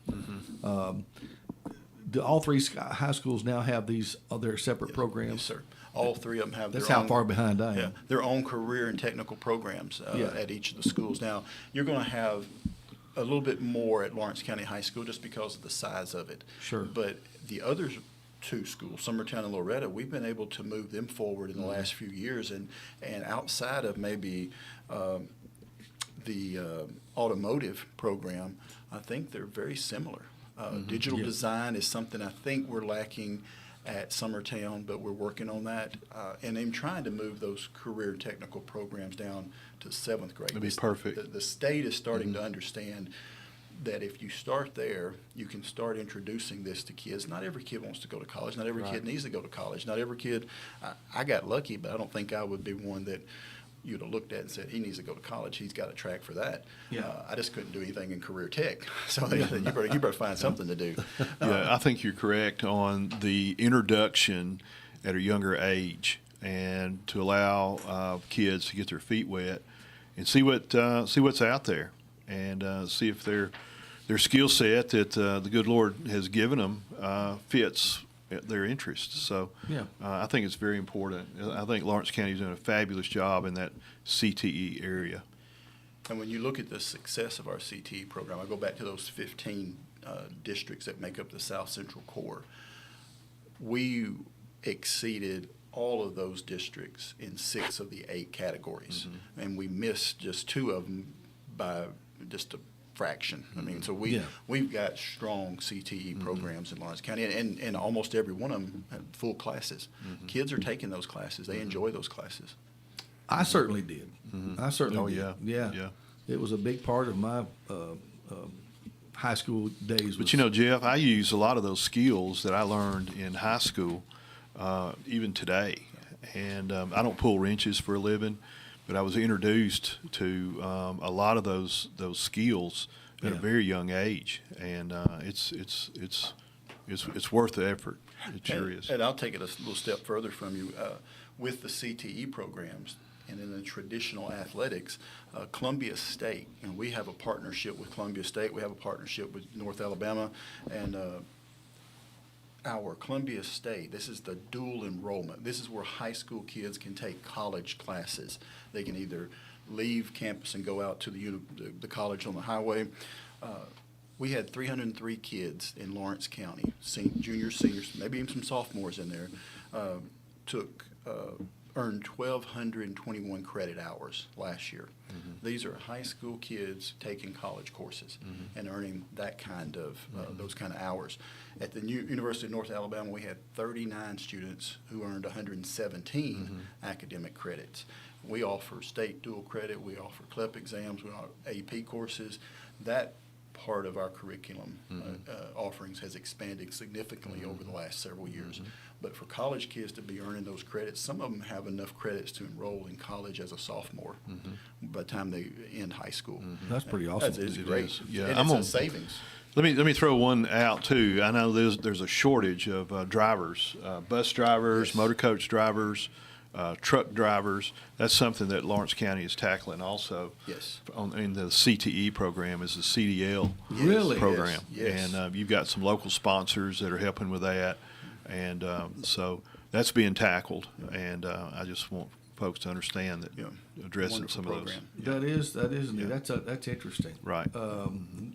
Do all 3 high schools now have their separate programs? Yes, sir. All 3 of them have That's their how own, far behind I am. Yeah, their own career and technical programs at each of the schools. Now, you're going to have a little bit more at Lawrence County High School just because of the size of it. Sure. But the other 2 schools, Summertown and Loretta, we've been able to move them forward in the last few years. And outside of maybe the automotive program, I think they're very similar. Digital design is something I think we're lacking at Summertown, but we're working on that. And I'm trying to move those career and technical programs down to 7th grade. That'd be perfect. The state is starting to understand that if you start there, you can start introducing this to kids. Not every kid wants to go to college. Not every kid needs to go to college. Not every kid. I got lucky, but I don't think I would be one that you'd have looked at and said, he needs to go to college. He's got a track for that. Yeah. I just couldn't do anything in career tech. So they said, you better find something to do. Yeah, I think you're correct on the introduction at a younger age, and to allow kids to get their feet wet and see what's out there, and see if their skill set that the good Lord has given them fits their interests. So Yeah. I think it's very important. I think Lawrence County is doing a fabulous job in that CTE area. And when you look at the success of our CTE program, I go back to those 15 districts that make up the South Central Core. We exceeded all of those districts in 6 of the 8 categories, and we missed just 2 of them by just a fraction. I mean, so we've got strong CTE programs in Lawrence County, and almost every one of them have full classes. Kids are taking those classes; they enjoy those classes. I certainly did. I certainly did. Yeah. It was a big part of my high school days. But you know, Jeff, I use a lot of those skills that I learned in high school, even today. And I don't pull wrenches for a living, but I was introduced to a lot of those skills at a very young age, and it's worth the effort. It sure is. And I'll take it a little step further from you. With the CTE programs and in the traditional athletics, Columbia State, and we have a partnership with Columbia State. We have a partnership with North Alabama, and our Columbia State, this is the dual enrollment. This is where high school kids can take college classes. They can either leave campus and go out to the college on the highway. We had 303 kids in Lawrence County, juniors, seniors, maybe even some sophomores in there, earned 1,221 credit hours last year. These are high school kids taking college courses and earning that kind of those kind of hours. At the University of North Alabama, we had 39 students who earned 117 academic credits. We offer state dual credit. We offer CLEP exams. We offer AP courses. That part of our curriculum offerings has expanded significantly over the last several years. But for college kids to be earning those credits, some of them have enough credits to enroll in college as a sophomore by the time they end high school. That's pretty awesome. It's great. Yeah, And it's a savings. Let me throw one out too. I know there's a shortage of drivers, bus drivers, motor coach drivers, truck drivers. That's something that Lawrence County is tackling also. Yes. In the CTE program is the CDL Really? program, Yes. and you've got some local sponsors that are helping with that, and so that's being tackled. And I just want folks to understand that addressing Wonderful some of program. those. That is new. That's interesting. Right.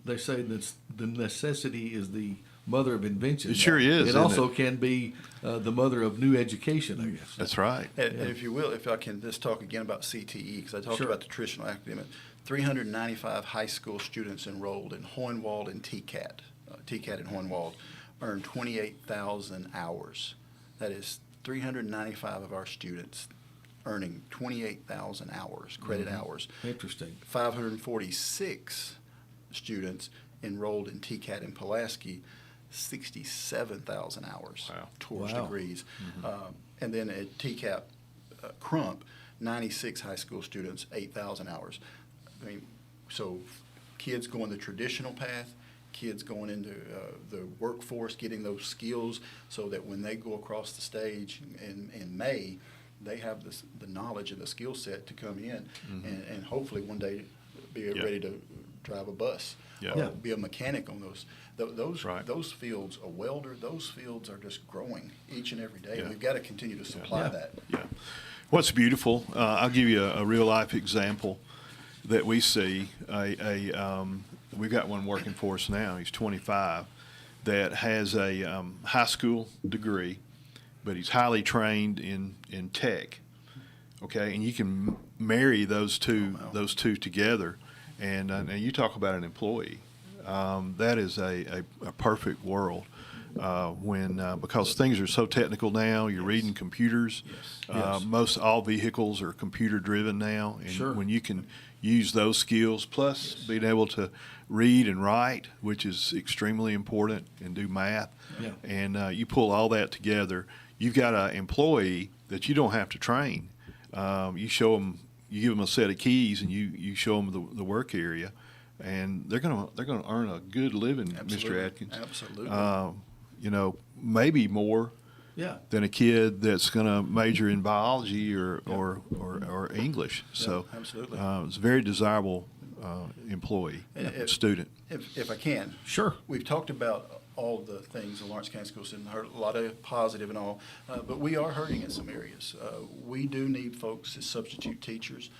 They say that the necessity is the mother of invention. It sure is, It isn't also it? can be the mother of new education, I guess. That's right. And if you will, if I can just talk again about CTE, because I talked Sure. about the traditional academic, 395 high school students enrolled in Hohenwald and TCAT. TCAT in Hohenwald earned 28,000 hours. That is 395 of our students earning 28,000 hours, credit hours. Interesting. 546 students enrolled in TCAT in Pulaski, 67,000 hours towards Wow. degrees. And then at TCAP Crump, 96 high school students, 8,000 hours. I mean, so kids going the traditional path, kids going into the workforce, getting those skills so that when they go across the stage in May, they have the knowledge and the skill set to come in and hopefully one day be ready to drive a bus or be a mechanic on those. Those fields, a welder, those fields are just growing each and every day. We've got to continue to supply that. Yeah. What's beautiful, I'll give you a real life example that we see. We've got one working for us now. He's 25, that has a high school degree, but he's highly trained in tech. Okay, and you can marry those two together, and you talk about an employee. That is a perfect world. because things are so technical now. You're reading computers. Yes. Most all vehicles are computer driven now, and Sure. when you can use those skills plus being able to read and write, which is extremely important, and do math, Yeah. and you pull all that together, you've got an employee that you don't have to train. You show them, you give them a set of keys, and you show them the work area, and they're gonna earn a good living, Absolutely. Mr. Atkins. Absolutely. Maybe more Yeah. than a kid that's going to major in biology or English. So absolutely. It's a very desirable employee, student. If I can. Sure. We've talked about all the things the Lawrence County School System, heard a lot of positive and all, but we are hurting in some areas. We do need folks as substitute teachers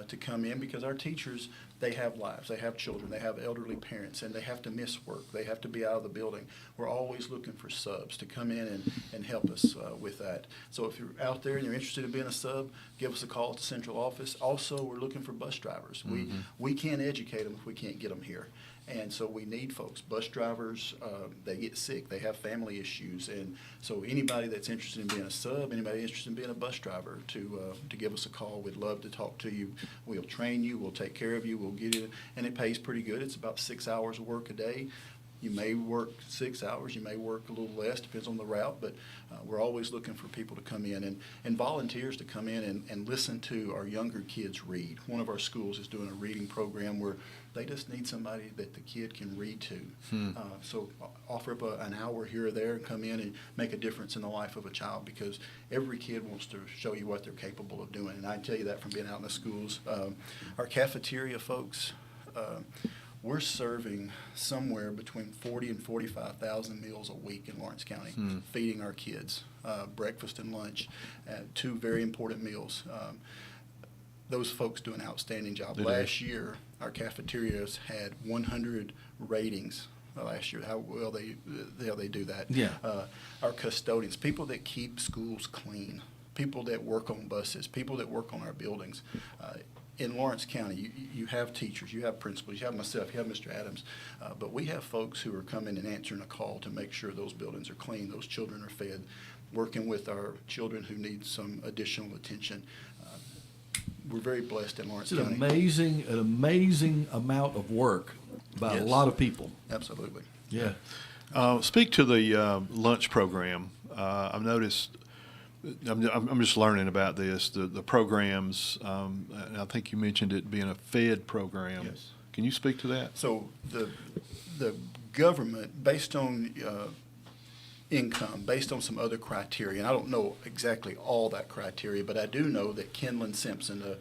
to come in, because our teachers, they have lives, they have children, they have elderly parents, and they have to miss work. They have to be out of the building. We're always looking for subs to come in and help us with that. So if you're out there and you're interested in being a sub, give us a call at the central office. Also, we're looking for bus drivers. We can't educate them if we can't get them here. And so we need folks. Bus drivers, they get sick, they have family issues, and so anybody that's interested in being a sub, anybody interested in being a bus driver, to give us a call. We'd love to talk to you. We'll train you, we'll take care of you, we'll get it, and it pays pretty good. It's about 6 hours of work a day. You may work 6 hours, you may work a little less, depends on the route, but we're always looking for people to come in and volunteers to come in and listen to our younger kids read. One of our schools is doing a reading program where they just need somebody that the kid can read to. So offer up an hour here or there and come in and make a difference in the life of a child, because every kid wants to show you what they're capable of doing. And I can tell you that from being out in the schools. Our cafeteria folks, we're serving somewhere between 40 and 45,000 meals a week in Lawrence County, feeding our kids, breakfast and lunch, two very important meals. Those folks do an outstanding job. Last year, our cafeterias had 100 ratings last year, how well they do that. Yeah. Our custodians, people that keep schools clean, people that work on buses, people that work on our buildings. In Lawrence County, you have teachers, you have principals, you have myself, you have Mr. Adams, but we have folks who are coming and answering a call to make sure those buildings are clean, those children are fed, working with our children who need some additional attention. We're very blessed in Lawrence It's County. an amazing amount of work by a Yes. lot of people. Absolutely. Yeah. Speak to the lunch program. I've noticed. I'm just learning about this. The programs. And I think you mentioned it being a Fed program. Yes. Can you speak to that? So the government, based on income, based on some other criteria, and I don't know exactly all that criteria, but I do know that Kenlyn Simpson, the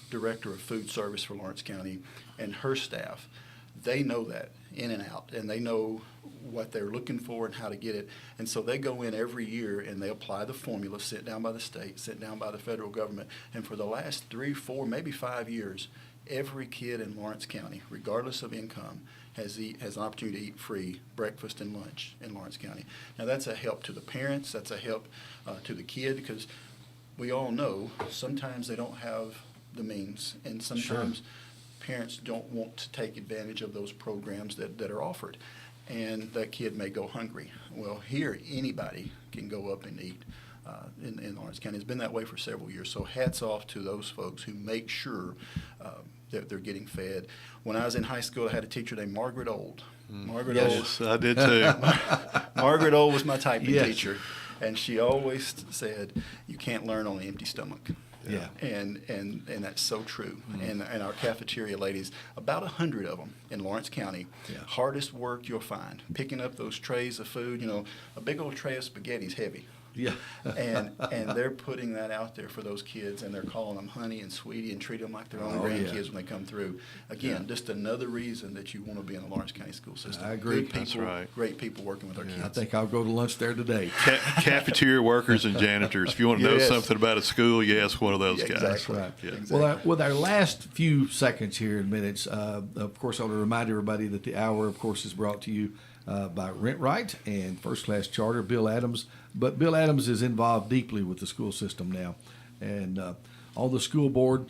Director of Food Service for Lawrence County, and her staff, they know that in and out, and they know what they're looking for and how to get it. And so they go in every year and they apply the formula sent down by the state, sent down by the federal government. And for the last 3, 4, maybe 5 years, every kid in Lawrence County, regardless of income, has an opportunity to eat free breakfast and lunch in Lawrence County. Now that's a help to the parents, that's a help to the kid, because we all know sometimes they don't have the means, and sometimes parents don't want to take advantage of those programs that are offered, and that kid may go hungry. Well, here anybody can go up and eat in Lawrence County. It's been that way for several years, so hats off to those folks who make sure that they're getting fed. When I was in high school, I had a teacher named Margaret Old. Margaret Yes, I did too. Margaret Old was my typing Yes. teacher, and she always said, "You can't learn on an empty stomach." Yeah. And that's so true. And our cafeteria ladies, about 100 of them in Lawrence County, Yeah. hardest work you'll find. Picking up those trays of food, a big old tray of spaghetti is heavy. Yeah. and they're putting that out there for those kids, and they're calling them honey and sweetie and treat them like their own Oh, yeah. grandkids when they come through. Again, just another reason that you want to be in the Lawrence County school system. I agree. Good people, That's right. great people working with our kids. I think I'll go to lunch there today. Cafeteria workers and janitors. If you want to know Yes. something about a school, you ask one of those Yeah, guys. exactly. Right. Yeah. Exactly. Well, with our last few seconds here and minutes, of course, I want to remind everybody that the hour, of course, is brought to you by Rent Right and First Class Charter, Bill Adams. But Bill Adams is involved deeply with the school system now and on the school board.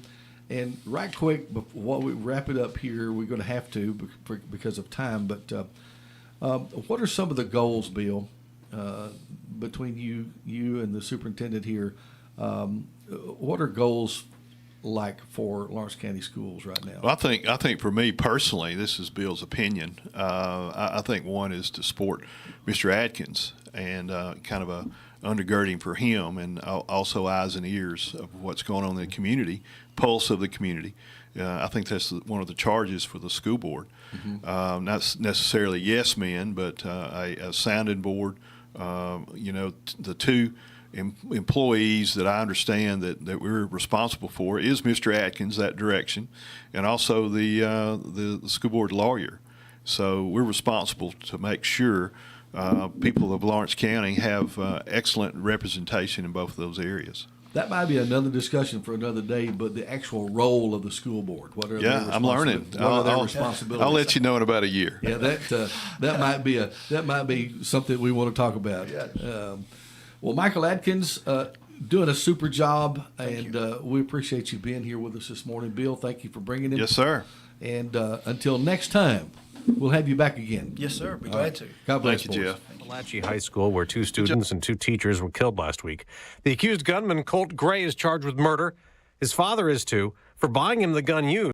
And right quick, before we wrap it up here, we're going to have to because of time. But What are some of the goals, Bill, between you and the superintendent here? What are goals like for Lawrence County Schools right now? Well, I think for me personally, this is Bill's opinion. I think one is to support Mr. Atkins and kind of a undergirding for him, and also eyes and ears of what's going on in the community, pulse of the community. I think that's one of the charges for the school board. Not necessarily yes men, but a sounding board. The two employees that I understand that we're responsible for is Mr. Atkins, that direction, and also the school board lawyer. So we're responsible to make sure people of Lawrence County have excellent representation in both of those areas. That might be another discussion for another day, but the actual role of the school board. What are their I'm learning. What are their responsibilities? I'll let you know in about a year. Yeah, that might be something we want to talk about. Yeah. Well, Michael Atkins, doing a super job, and we appreciate you being here with us this morning. Bill, thank you for bringing him. Yes, sir. And until next time, we'll have you back again. Yes, sir. Be glad to. God bless Thank you, boys. Jeff. Malachi High School, where 2 students and 2 teachers were killed last week. The accused gunman, Colt Gray, is charged with murder. His father is too, for buying him the gun used.